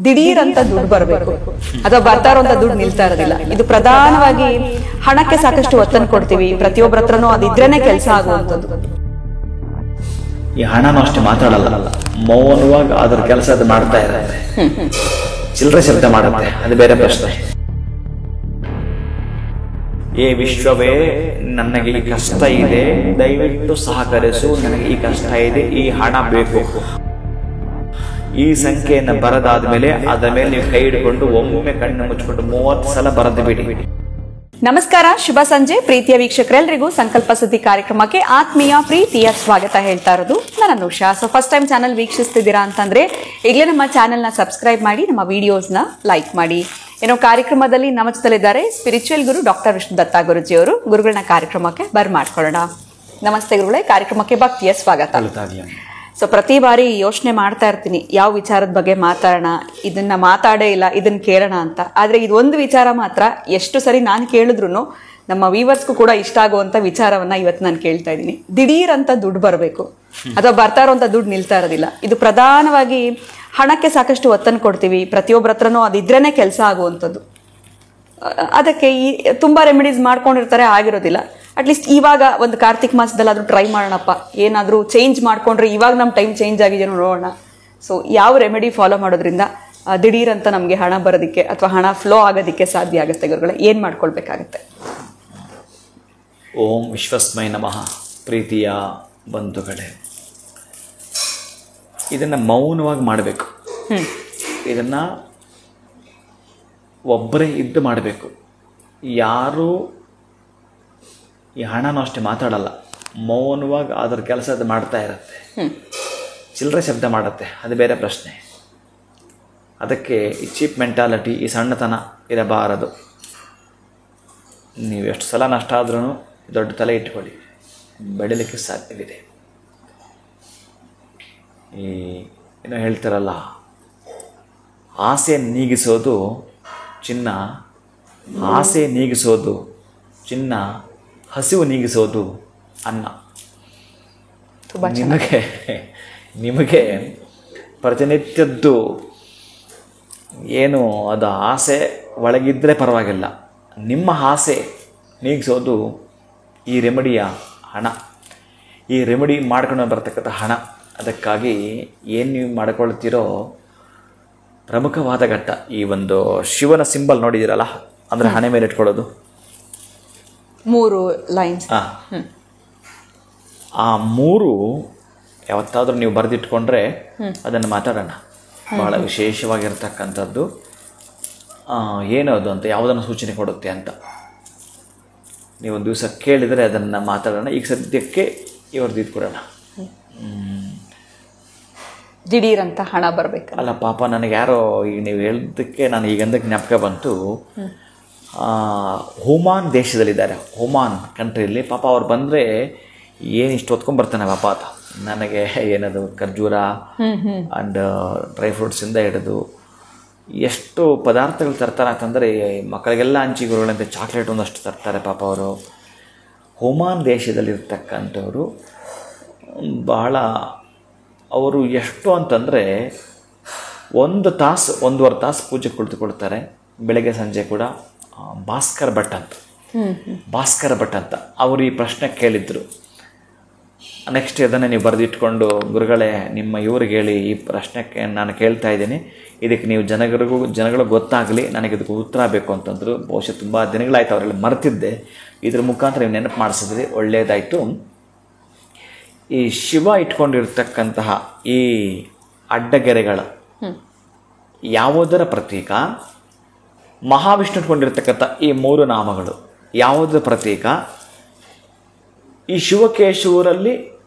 ದಿಢೀರ್ ಅಂತ ದುಡ್ಡು ಬರಬೇಕು ಅಥವಾ ಬರ್ತಾ ಇರುವಂತ ದುಡ್ಡು ನಿಲ್ತಾ ಇರೋದಿಲ್ಲ. ಇದು ಪ್ರಧಾನವಾಗಿ ಹಣಕ್ಕೆ ಸಾಕಷ್ಟು ಒತ್ತನ್ನು ಕೊಡ್ತೀವಿ. ಪ್ರತಿಯೊಬ್ಬರ ಹತ್ರನೂ ಅದಿದ್ರೇನೆ ಕೆಲಸ ಆಗುವಂಥದ್ದು. ಈ ಹಣನೂ ಅಷ್ಟೇ ಮಾತಾಡಲ್ಲ, ಮೌನವಾಗಿ ಅದ್ರ ಕೆಲಸ ಅದು ಮಾಡ್ತಾ ಇರುತ್ತೆ. ಚಿಲ್ಲರೆ ಶಬ್ದ ಮಾಡುತ್ತೆ, ಅದು ಬೇರೆ ಪ್ರಶ್ನೆ. ಏ ವಿಶ್ವವೇ, ನನಗೆ ಈ ಕಷ್ಟ ಇದೆ, ದಯವಿಟ್ಟು ಸಹಕರಿಸು, ನನಗೆ ಈ ಕಷ್ಟ ಇದೆ, ಈ ಹಣ ಬೇಕು. ಈ ಸಂಖ್ಯೆಯನ್ನು ಬರದಾದ ಮೇಲೆ ಅದರ ಮೇಲೆ ನೀವು ಕೈ ಹಿಡ್ಕೊಂಡು ಒಮ್ಮೆ ಕಣ್ಣು ಮುಚ್ಚಿಕೊಂಡು 30 ಸಲ ಬರೆದು ಬಿಡಿ. ನಮಸ್ಕಾರ, ಶುಭ ಸಂಜೆ ಪ್ರೀತಿಯ ವೀಕ್ಷಕರೆಲ್ಲರಿಗೂ ಸಂಕಲ್ಪ ಸುದ್ದಿ ಕಾರ್ಯಕ್ರಮಕ್ಕೆ ಆತ್ಮೀಯ ಪ್ರೀತಿಯ ಸ್ವಾಗತ ಹೇಳ್ತಾ ಇರೋದು ನಾನು Anusha. So first time channel ವೀಕ್ಷಿಸ್ತಿದ್ದೀರಾ ಅಂತಂದ್ರೆ ಈಗಲೇ ನಮ್ಮ ಚಾನೆಲ್ನ ಸಬ್ಸ್ಕ್ರೈಬ್ ಮಾಡಿ, ನಮ್ಮ ವಿಡಿಯೋಸ್ನ ಲೈಕ್ ಮಾಡಿ. ಏನೋ ಕಾರ್ಯಕ್ರಮದಲ್ಲಿ ನಮ್ಮ ಜೊತೆಲಿದ್ದಾರೆ ಸ್ಪಿರಿಚುವಲ್ ಗುರು ಡಾಕ್ಟರ್ ವಿಷ್ಣುದತ್ತ ಗುರುಜಿಯವರು. ಗುರುಗಳನ್ನ ಕಾರ್ಯಕ್ರಮಕ್ಕೆ ಬರ್ಮಾಡ್ಕೊಳ್ಳೋಣ. ನಮಸ್ತೆ ಗುರುಗಳೇ, ಕಾರ್ಯಕ್ರಮಕ್ಕೆ ಭಕ್ತಿಯ ಸ್ವಾಗತ. ಸೊ ಪ್ರತಿ ಬಾರಿ ಯೋಚನೆ ಮಾಡ್ತಾ ಇರ್ತೀನಿ, ಯಾವ ವಿಚಾರದ ಬಗ್ಗೆ ಮಾತಾಡೋಣ, ಇದನ್ನ ಮಾತಾಡೇ ಇಲ್ಲ, ಇದನ್ನ ಕೇಳೋಣ ಅಂತ. ಆದ್ರೆ ಇದೊಂದು ವಿಚಾರ ಮಾತ್ರ ಎಷ್ಟು ಸರಿ ನಾನು ಕೇಳಿದ್ರು ನಮ್ಮ ವ್ಯೂವರ್ಸ್ಗೂ ಕೂಡ ಇಷ್ಟ ಆಗುವಂತ ವಿಚಾರವನ್ನ ಇವತ್ತು ನಾನು ಕೇಳ್ತಾ ಇದ್ದೀನಿ. ದಿಢೀರ್ ಅಂತ ದುಡ್ಡು ಬರಬೇಕು ಅಥವಾ ಬರ್ತಾ ಇರುವಂತ ದುಡ್ಡು ನಿಲ್ತಾ ಇರೋದಿಲ್ಲ. ಇದು ಪ್ರಧಾನವಾಗಿ ಹಣಕ್ಕೆ ಸಾಕಷ್ಟು ಒತ್ತನ್ನು ಕೊಡ್ತೀವಿ. ಪ್ರತಿಯೊಬ್ಬರ ಹತ್ರನೂ ಅದಿದ್ರೇನೆ ಕೆಲಸ ಆಗುವಂಥದ್ದು. ಅದಕ್ಕೆ ತುಂಬಾ ರೆಮಿಡೀಸ್ ಮಾಡ್ಕೊಂಡಿರ್ತಾರೆ, ಆಗಿರೋದಿಲ್ಲ. ಅಟ್ಲೀಸ್ಟ್ ಇವಾಗ ಒಂದು ಕಾರ್ತಿಕ್ ಮಾಸದಲ್ಲಾದ್ರೂ ಟ್ರೈ ಮಾಡೋಣಪ್ಪ, ಏನಾದರೂ ಚೇಂಜ್ ಮಾಡ್ಕೊಂಡ್ರೆ ಇವಾಗ ನಮ್ಮ ಟೈಮ್ ಚೇಂಜ್ ಆಗಿದೆಯೋ ನೋಡೋಣ. ಸೊ ಯಾವ ರೆಮಿಡಿ ಫಾಲೋ ಮಾಡೋದ್ರಿಂದ ದಿಢೀರ್ ಅಂತ ನಮಗೆ ಹಣ ಬರೋದಕ್ಕೆ ಅಥವಾ ಹಣ ಫ್ಲೋ ಆಗೋದಕ್ಕೆ ಸಾಧ್ಯ ಆಗುತ್ತೆ ಗುರುಗಳೇ? ಏನು ಮಾಡ್ಕೊಳ್ಬೇಕಾಗತ್ತೆ? ಓಂ ವಿಶ್ವಸ್ಮೈ ನಮಃ. ಪ್ರೀತಿಯ ಬಂಧುಗಳೇ, ಇದನ್ನು ಮೌನವಾಗಿ ಮಾಡಬೇಕು. ಇದನ್ನು ಒಬ್ಬರೇ ಇದ್ದು ಮಾಡಬೇಕು. ಯಾರೂ ಈ ಹಣನೂ ಅಷ್ಟೇ ಮಾತಾಡಲ್ಲ, ಮೌನವಾಗಿ ಅದ್ರ ಕೆಲಸ ಅದು ಮಾಡ್ತಾ ಇರುತ್ತೆ. ಚಿಲ್ಲರೆ ಶಬ್ದ ಮಾಡುತ್ತೆ, ಅದು ಬೇರೆ ಪ್ರಶ್ನೆ. ಅದಕ್ಕೆ ಈ ಚೀಪ್ ಮೆಂಟಾಲಿಟಿ, ಈ ಸಣ್ಣತನ ಇರಬಾರದು. ನೀವು ಎಷ್ಟು ಸಲ ನಷ್ಟ ಆದ್ರೂ ದೊಡ್ಡ ತಲೆ ಇಟ್ಕೊಳ್ಳಿ, ಬೆಳಿಲಿಕ್ಕೆ ಸಾಧ್ಯವಿದೆ. ಈ ಏನೋ ಹೇಳ್ತಾರಲ್ಲ, ಆಸೆ ನೀಗಿಸೋದು ಚಿನ್ನ, ಆಸೆ ನೀಗಿಸೋದು ಚಿನ್ನ, ಹಸಿವು ನೀಗಿಸೋದು ಅನ್ನ. ನಿಮಗೆ ಪ್ರತಿನಿತ್ಯದ್ದು ಏನು ಅದು ಆಸೆ ಒಳಗಿದ್ದರೆ ಪರವಾಗಿಲ್ಲ, ನಿಮ್ಮ ಆಸೆ ನೀಗಿಸೋದು ಈ ರೆಮಿಡಿಯ ಹಣ, ಈ ರೆಮಿಡಿ ಮಾಡ್ಕೊಂಡು ಬರ್ತಕ್ಕಂಥ ಹಣ. ಅದಕ್ಕಾಗಿ ಏನು ನೀವು ಮಾಡ್ಕೊಳ್ತೀರೋ ಪ್ರಮುಖವಾದ ಘಟ್ಟ ಈ ಒಂದು ಶಿವನ ಸಿಂಬಲ್ ನೋಡಿದ್ದೀರಲ್ಲ, ಅಂದರೆ ಹಣೆ ಮೇಲೆ ಇಟ್ಕೊಳ್ಳೋದು 3 ಲೈನ್ಸ್. ಆ 3 ಯಾವತ್ತಾದ್ರೂ ನೀವು ಬರೆದಿಟ್ಕೊಂಡ್ರೆ ಅದನ್ನು ಮಾತಾಡೋಣ. ಬಹಳ ವಿಶೇಷವಾಗಿರ್ತಕ್ಕಂಥದ್ದು. ಏನದು ಅಂತ ಯಾವುದನ್ನು ಸೂಚನೆ ಕೊಡುತ್ತೆ ಅಂತ ನೀವೊಂದು ದಿವಸ ಕೇಳಿದರೆ ಅದನ್ನು ಮಾತಾಡೋಣ. ಈಗ ಸದ್ಯಕ್ಕೆ ಇವ್ರದ್ದು ಇದು ಕೊಡೋಣ. ದಿಢೀರ್ ಅಂತ ಹಣ ಬರಬೇಕು. ಅಲ್ಲ ಪಾಪ, ನನಗೆ ಯಾರೋ ಈಗ ನೀವು ಹೇಳಿದ್ದಕ್ಕೆ ನಾನು ಈಗಂದಕ್ಕೆ ಜ್ಞಾಪಕ ಬಂತು. ಒಮಾನ್ ದೇಶದಲ್ಲಿದ್ದಾರೆ, ಒಮಾನ್ ಕಂಟ್ರಿಯಲ್ಲಿ. ಪಾಪ ಅವ್ರು ಬಂದರೆ ಏನು ಇಷ್ಟು ಹೊತ್ಕೊಂಡ್ಬರ್ತಾನೆ ಪಾಪ ಆತ. ನನಗೆ ಏನದು ಖರ್ಜೂರ ಆ್ಯಂಡ್ ಡ್ರೈ ಫ್ರೂಟ್ಸಿಂದ ಹಿಡಿದು ಎಷ್ಟು ಪದಾರ್ಥಗಳು ತರ್ತಾರೆ ಅಂತಂದರೆ, ಮಕ್ಕಳಿಗೆಲ್ಲ ಹಂಚಿಗುರುಗಳಂತೆ ಚಾಕ್ಲೇಟ್ ಒಂದಷ್ಟು ತರ್ತಾರೆ ಪಾಪ ಅವರು. ಒಮಾನ್ ದೇಶದಲ್ಲಿರ್ತಕ್ಕಂಥವ್ರು ಬಹಳ, ಅವರು ಎಷ್ಟು ಅಂತಂದರೆ 1 ತಾಸು 1.5 ತಾಸು ಪೂಜೆ ಕುಳಿತುಕೊಳ್ತಾರೆ. ಬೆಳಗ್ಗೆ ಸಂಜೆ ಕೂಡ. ಭಾಸ್ಕರ್ ಭಟ್ ಅಂತ ಅವರು ಈ ಪ್ರಶ್ನೆ ಕೇಳಿದ್ರು. ನೆಕ್ಸ್ಟ್ ಅದನ್ನು ನೀವು ಬರೆದಿಟ್ಕೊಂಡು, ಗುರುಗಳೇ ನಿಮ್ಮ ಇವ್ರಿಗೆ ಹೇಳಿ ಈ ಪ್ರಶ್ನೆಗೆ ನಾನು ಕೇಳ್ತಾ ಇದ್ದೀನಿ, ಇದಕ್ಕೆ ನೀವು ಜನಗಳು ಗೊತ್ತಾಗಲಿ, ನನಗೆ ಇದಕ್ಕೆ ಉತ್ತರ ಬೇಕು ಅಂತಂದರು. ಬಹುಶಃ ತುಂಬ ದಿನಗಳಾಯ್ತು ಅವರೆಲ್ಲ ಮರೆತಿದ್ದೆ. ಇದ್ರ ಮುಖಾಂತರ ನೀವು ನೆನಪು ಮಾಡಿಸಿದ್ರಿ, ಒಳ್ಳೆಯದಾಯಿತು. ಈ ಶಿವ ಇಟ್ಕೊಂಡಿರ್ತಕ್ಕಂತಹ ಈ ಅಡ್ಡಗೆರೆಗಳ ಯಾವುದರ ಪ್ರತೀಕ? ಮಹಾವಿಷ್ಣು ಇಟ್ಕೊಂಡಿರ್ತಕ್ಕಂಥ ಈ 3 ನಾಮಗಳು ಯಾವುದರ ಪ್ರತೀಕ? ಈ ಶಿವಕೇಶವರಲ್ಲಿ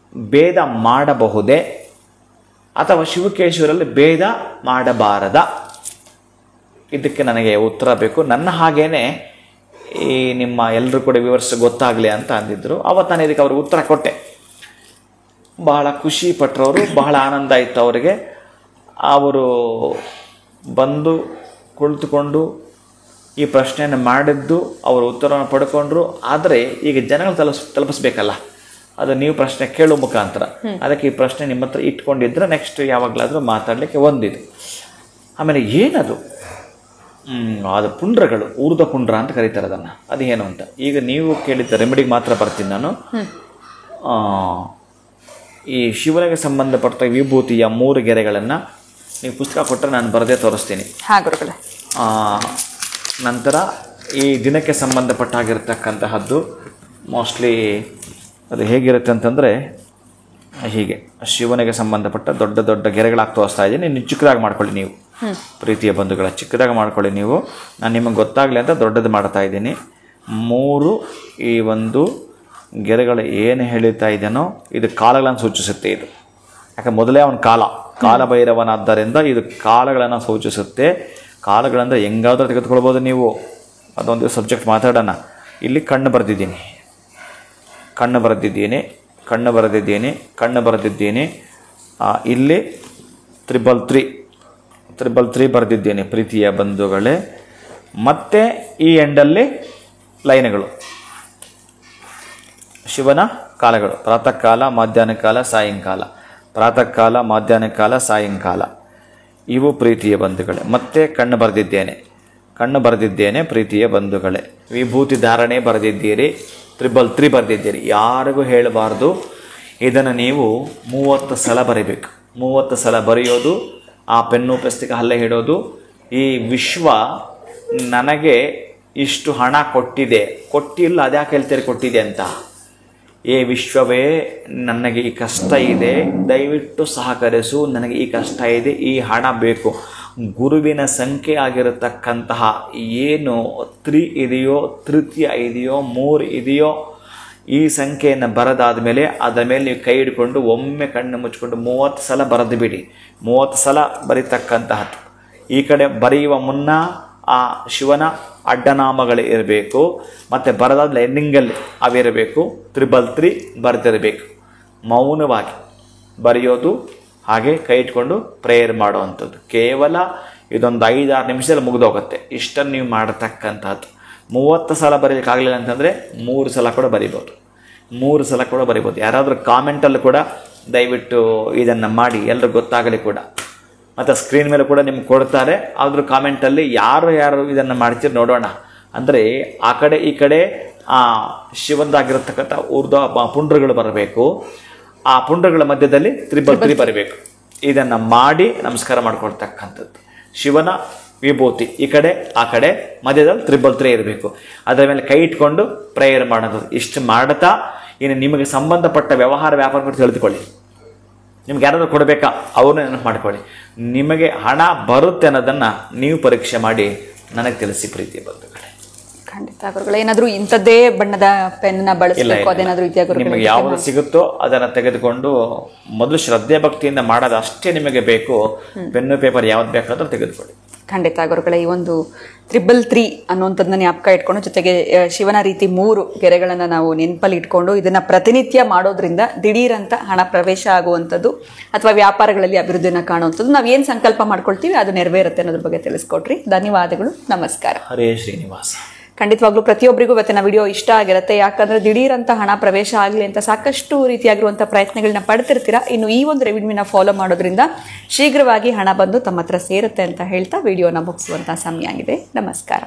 ಭೇದ ಮಾಡಬಹುದೇ ಅಥವಾ ಶಿವಕೇಶವರಲ್ಲಿ ಭೇದ ಮಾಡಬಾರದ? ಇದಕ್ಕೆ ನನಗೆ ಉತ್ತರ ಬೇಕು. ನನ್ನ ಹಾಗೇನೆ ಈ ನಿಮ್ಮ ಎಲ್ಲರೂ ಕೂಡ ವಿವರಿಸಿ ಗೊತ್ತಾಗಲಿ ಅಂತ ಅಂದಿದ್ರು. ಅವತ್ತು ನಾನು ಇದಕ್ಕೆ ಅವ್ರಿಗೆ ಉತ್ತರ ಕೊಟ್ಟೆ. ಬಹಳ ಖುಷಿ ಪಟ್ಟರವರು, ಬಹಳ ಆನಂದ ಆಯಿತು ಅವರಿಗೆ. ಅವರು ಬಂದು ಕುಳಿತುಕೊಂಡು ಈ ಪ್ರಶ್ನೆಯನ್ನು ಮಾಡಿದ್ದು, ಅವರು ಉತ್ತರವನ್ನು ಪಡ್ಕೊಂಡ್ರು. ಆದರೆ ಈಗ ಜನಗಳು ತಲುಪಿಸ್ಬೇಕಲ್ಲ, ಅದು ನೀವು ಪ್ರಶ್ನೆ ಕೇಳೋ ಮುಖಾಂತರ. ಅದಕ್ಕೆ ಈ ಪ್ರಶ್ನೆ ನಿಮ್ಮ ಹತ್ರ ಇಟ್ಕೊಂಡಿದ್ರೆ ನೆಕ್ಸ್ಟ್ ಯಾವಾಗಲಾದರೂ ಮಾತಾಡಲಿಕ್ಕೆ ಒಂದಿದು. ಆಮೇಲೆ ಏನದು ಅದು ಪುಂಡ್ರಗಳು, ಊರ್ಧ್ವ ಪುಂಡ್ರ ಅಂತ ಕರೀತಾರೆ ಅದನ್ನು. ಅದು ಏನು ಅಂತ ಈಗ ನೀವು ಕೇಳಿದ್ದ ರೆಮಿಡಿಗೆ ಮಾತ್ರ ಬರ್ತೀನಿ ನಾನು. ಈ ಶಿವನಿಗೆ ಸಂಬಂಧಪಟ್ಟ ವಿಭೂತಿಯ 3 ಗೆರೆಗಳನ್ನು ನೀವು ಪುಸ್ತಕ ಕೊಟ್ಟರೆ ನಾನು ಬರದೇ ತೋರಿಸ್ತೀನಿ. ನಂತರ ಈ ದಿನಕ್ಕೆ ಸಂಬಂಧಪಟ್ಟಾಗಿರ್ತಕ್ಕಂತಹದ್ದು ಮೋಸ್ಟ್ಲಿ ಅದು ಹೇಗಿರುತ್ತೆ ಅಂತಂದರೆ ಹೀಗೆ ಶಿವನಿಗೆ ಸಂಬಂಧಪಟ್ಟ ದೊಡ್ಡ ದೊಡ್ಡ ಗೆರೆಗಳಾಗಿ ತೋರಿಸ್ತಾ ಇದ್ದೀನಿ. ನೀವು ಚಿಕ್ಕದಾಗಿ ಮಾಡ್ಕೊಳ್ಳಿ, ನೀವು ಪ್ರೀತಿಯ ಬಂಧುಗಳ ಚಿಕ್ಕದಾಗಿ ಮಾಡ್ಕೊಳ್ಳಿ ನೀವು. ನಾನು ನಿಮಗೆ ಗೊತ್ತಾಗಲಿ ಅಂತ ದೊಡ್ಡದು ಮಾಡ್ತಾ ಇದ್ದೀನಿ. 3 ಈ ಒಂದು ಗೆರೆಗಳು ಏನು ಹೇಳ್ತಾ ಇದ್ದೇನೋ ಇದು ಕಾಲಗಳನ್ನು ಸೂಚಿಸುತ್ತೆ. ಇದು ಯಾಕೆ ಮೊದಲೇ ಅವನ ಕಾಲಭೈರವನಾದ್ದರಿಂದ ಇದು ಕಾಲಗಳನ್ನು ಸೂಚಿಸುತ್ತೆ. ಕಾಲಗಳಂದರೆ ಹೆಂಗಾದ್ರೂ ತೆಗೆದುಕೊಳ್ಬೋದು ನೀವು, ಅದೊಂದು ಸಬ್ಜೆಕ್ಟ್ ಮಾತಾಡೋಣ. ಇಲ್ಲಿ ಕಣ್ಣು ಬರೆದಿದ್ದೀನಿ, ಇಲ್ಲಿ 333 ಬರೆದಿದ್ದೇನೆ ಪ್ರೀತಿಯ ಬಂಧುಗಳೇ. ಮತ್ತು ಈ ಎಂಡಲ್ಲಿ ಲೈನ್ಗಳು, ಶಿವನ ಕಾಲಗಳು, ಪ್ರಾತಃ ಕಾಲ, ಮಧ್ಯಾಹ್ನ ಕಾಲ, ಸಾಯಂಕಾಲ, ಪ್ರಾತಃ ಕಾಲ, ಮಧ್ಯಾಹ್ನ ಕಾಲ, ಸಾಯಂಕಾಲ, ಇವು ಪ್ರೀತಿಯ ಬಂಧುಗಳೇ. ಮತ್ತೆ ಕಣ್ಣು ಬರೆದಿದ್ದೇನೆ ಪ್ರೀತಿಯ ಬಂಧುಗಳೇ. ವಿಭೂತಿ ಧಾರಣೆ ಬರೆದಿದ್ದೀರಿ, 333 ಬರೆದಿದ್ದೀರಿ. ಯಾರಿಗೂ ಹೇಳಬಾರ್ದು. ಇದನ್ನು ನೀವು 30 ಸಲ ಬರೀಬೇಕು. 30 ಸಲ ಬರೆಯೋದು, ಆ ಪೆನ್ನು ಪುಸ್ತಕ ಹಲ್ಲೆ ಹಿಡೋದು. ಈ ವಿಶ್ವ ನನಗೆ ಇಷ್ಟು ಹಣ ಕೊಟ್ಟಿಲ್ಲ, ಅದ್ಯಾಕೆ ಹೇಳ್ತೀರಿ ಕೊಟ್ಟಿದೆ ಅಂತ. ಏ ವಿಶ್ವವೇ, ನನಗೆ ಈ ಕಷ್ಟ ಇದೆ, ದಯವಿಟ್ಟು ಸಹಕರಿಸು, ನನಗೆ ಈ ಕಷ್ಟ ಇದೆ, ಈ ಹಣ ಬೇಕು. ಗುರುವಿನ ಸಂಖ್ಯೆ ಆಗಿರತಕ್ಕಂತಹ ಏನು 3 ಇದೆಯೋ, ತೃತೀಯ ಇದೆಯೋ, 3 ಇದೆಯೋ, ಈ ಸಂಖ್ಯೆಯನ್ನು ಬರೆದಾದ ಮೇಲೆ ಅದರ ಮೇಲೆ ನೀವು ಕೈ ಹಿಡ್ಕೊಂಡು ಒಮ್ಮೆ ಕಣ್ಣು ಮುಚ್ಚಿಕೊಂಡು 30 ಸಲ ಬರೆದು ಬಿಡಿ. 30 ಸಲ ಬರೀತಕ್ಕಂತಹದ್ದು. ಈ ಕಡೆ ಬರೆಯುವ ಮುನ್ನ ಆ ಶಿವನ ಅಡ್ಡನಾಮಗಳು ಇರಬೇಕು, ಮತ್ತು ಬರೆದಾದ ಎಂಡಿಂಗಲ್ಲಿ ಅವಿರಬೇಕು. 333 ಬರೆದಿರಬೇಕು. ಮೌನವಾಗಿ ಬರೆಯೋದು, ಹಾಗೆ ಕೈ ಇಟ್ಕೊಂಡು ಪ್ರೇಯರ್ ಮಾಡುವಂಥದ್ದು. ಕೇವಲ ಇದೊಂದು 5-6 ನಿಮಿಷದಲ್ಲಿ ಮುಗಿದೋಗುತ್ತೆ. ಇಷ್ಟನ್ನು ನೀವು ಮಾಡತಕ್ಕಂಥದ್ದು. 30 ಸಲ ಬರೀಲಿಕ್ಕಾಗಲಿಲ್ಲ ಅಂತಂದರೆ 3 ಸಲ ಕೂಡ ಬರಿಬೋದು. 3 ಸಲ ಕೂಡ ಬರಿಬೋದು. ಯಾರಾದರೂ ಕಾಮೆಂಟಲ್ಲಿ ಕೂಡ ದಯವಿಟ್ಟು ಇದನ್ನು ಮಾಡಿ, ಎಲ್ಲರೂ ಗೊತ್ತಾಗಲಿ ಕೂಡ. ಮತ್ತು ಸ್ಕ್ರೀನ್ ಮೇಲೆ ಕೂಡ ನಿಮ್ಗೆ ಕೊಡ್ತಾರೆ. ಆದರೂ ಕಾಮೆಂಟಲ್ಲಿ ಯಾರು ಇದನ್ನು ಮಾಡ್ತೀರಿ ನೋಡೋಣ. ಅಂದರೆ ಆ ಕಡೆ ಈ ಕಡೆ ಶಿವಂದಾಗಿರತಕ್ಕಂಥ ಊರ್ಧ್ವ ಪುಂಡ್ರಗಳು ಬರಬೇಕು. ಆ ಪುಂಡ್ರಗಳ ಮಧ್ಯದಲ್ಲಿ 333 ಬರಬೇಕು. ಇದನ್ನು ಮಾಡಿ ನಮಸ್ಕಾರ ಮಾಡ್ಕೊಳ್ತಕ್ಕಂಥದ್ದು. ಶಿವನ ವಿಭೂತಿ ಈ ಕಡೆ ಆ ಕಡೆ ಮಧ್ಯದಲ್ಲಿ 333 ಇರಬೇಕು. ಅದರ ಮೇಲೆ ಕೈ ಇಟ್ಕೊಂಡು ಪ್ರೇಯರ್ ಮಾಡೋದು. ಇಷ್ಟು ಮಾಡ್ತಾ ಇನ್ನು ನಿಮಗೆ ಸಂಬಂಧಪಟ್ಟ ವ್ಯವಹಾರ ವ್ಯಾಪಾರ ತಿಳಿದುಕೊಳ್ಳಿ. ನಿಮ್ಗೆ ಯಾರಾದರೂ ಕೊಡಬೇಕಾ ಅವ್ರನ್ನ ನೆನಪು ಮಾಡ್ಕೊಳ್ಳಿ. ನಿಮಗೆ ಹಣ ಬರುತ್ತೆ ಅನ್ನೋದನ್ನು ನೀವು ಪರೀಕ್ಷೆ ಮಾಡಿ ನನಗೆ ತಿಳಿಸಿ ಪ್ರೀತಿಯ ಬಂಧುಗಳೇ. ಖಂಡಿತ ಗುರುಗಳೇ. ಏನಾದರೂ ಇಂಥದ್ದೇ ಬಣ್ಣದ ಪೆನ್ನ ಬಳಸಬೇಕು, ಅದೇನಾದರೂ ಇದೆಯಾ ಗುರುಗಳೇ? ನಿಮಗೆ ಯಾವುದು ಸಿಗುತ್ತೋ ಅದನ್ನು ತೆಗೆದುಕೊಂಡು ಮೊದಲು ಶ್ರದ್ಧೆ ಭಕ್ತಿಯಿಂದ ಮಾಡೋದು ಅಷ್ಟೇ ನಿಮಗೆ ಬೇಕು. ಪೆನ್ನು ಪೇಪರ್ ಯಾವ್ದು ಬೇಕಾದ್ರೂ ತೆಗೆದುಕೊಳ್ಳಿ. ಖಂಡಿತ ಗುರುಗಳೇ. ಈ ಒಂದು 333 ಅನ್ನುವಂಥದ್ದನ್ನ ಜ್ಞಾಪಕ ಇಟ್ಕೊಂಡು, ಜೊತೆಗೆ ಶಿವನ ರೀತಿ 3 ಗೆರೆಗಳನ್ನು ನಾವು ನೆನಪಲ್ಲಿ ಇಟ್ಕೊಂಡು ಇದನ್ನು ಪ್ರತಿನಿತ್ಯ ಮಾಡೋದ್ರಿಂದ ದಿಢೀರಂತ ಹಣ ಪ್ರವೇಶ ಆಗುವಂಥದ್ದು ಅಥವಾ ವ್ಯಾಪಾರಗಳಲ್ಲಿ ಅಭಿವೃದ್ಧಿಯನ್ನು ಕಾಣುವಂಥದ್ದು, ನಾವು ಏನು ಸಂಕಲ್ಪ ಮಾಡ್ಕೊಳ್ತೀವಿ ಅದು ನೆರವೇರುತ್ತೆ ಅನ್ನೋದ್ರ ಬಗ್ಗೆ ತಿಳಿಸ್ಕೊಟ್ರಿ. ಧನ್ಯವಾದಗಳು. ನಮಸ್ಕಾರ. ಹರೇ ಶ್ರೀನಿವಾಸ. ಖಂಡಿತವಾಗ್ಲೂ ಪ್ರತಿಯೊಬ್ಬರಿಗೂ ಇವತ್ತಿನ ವಿಡಿಯೋ ಇಷ್ಟ ಆಗಿರುತ್ತೆ. ಯಾಕಂದ್ರೆ ದಿಢೀರಂತ ಹಣ ಪ್ರವೇಶ ಆಗಲಿ ಅಂತ ಸಾಕಷ್ಟು ರೀತಿಯಾಗಿರುವಂಥ ಪ್ರಯತ್ನಗಳನ್ನ ಪಡ್ತಿರ್ತೀರಾ. ಇನ್ನು ಈ ಒಂದು ರೆವಿನ್ಯೂನ ಫಾಲೋ ಮಾಡೋದ್ರಿಂದ ಶೀಘ್ರವಾಗಿ ಹಣ ಬಂದು ತಮ್ಮ ಹತ್ರ ಸೇರುತ್ತೆ ಅಂತ ಹೇಳ್ತಾ ವಿಡಿಯೋನ ಮುಗಿಸುವಂಥ ಸಮಯ ಆಗಿದೆ. ನಮಸ್ಕಾರ.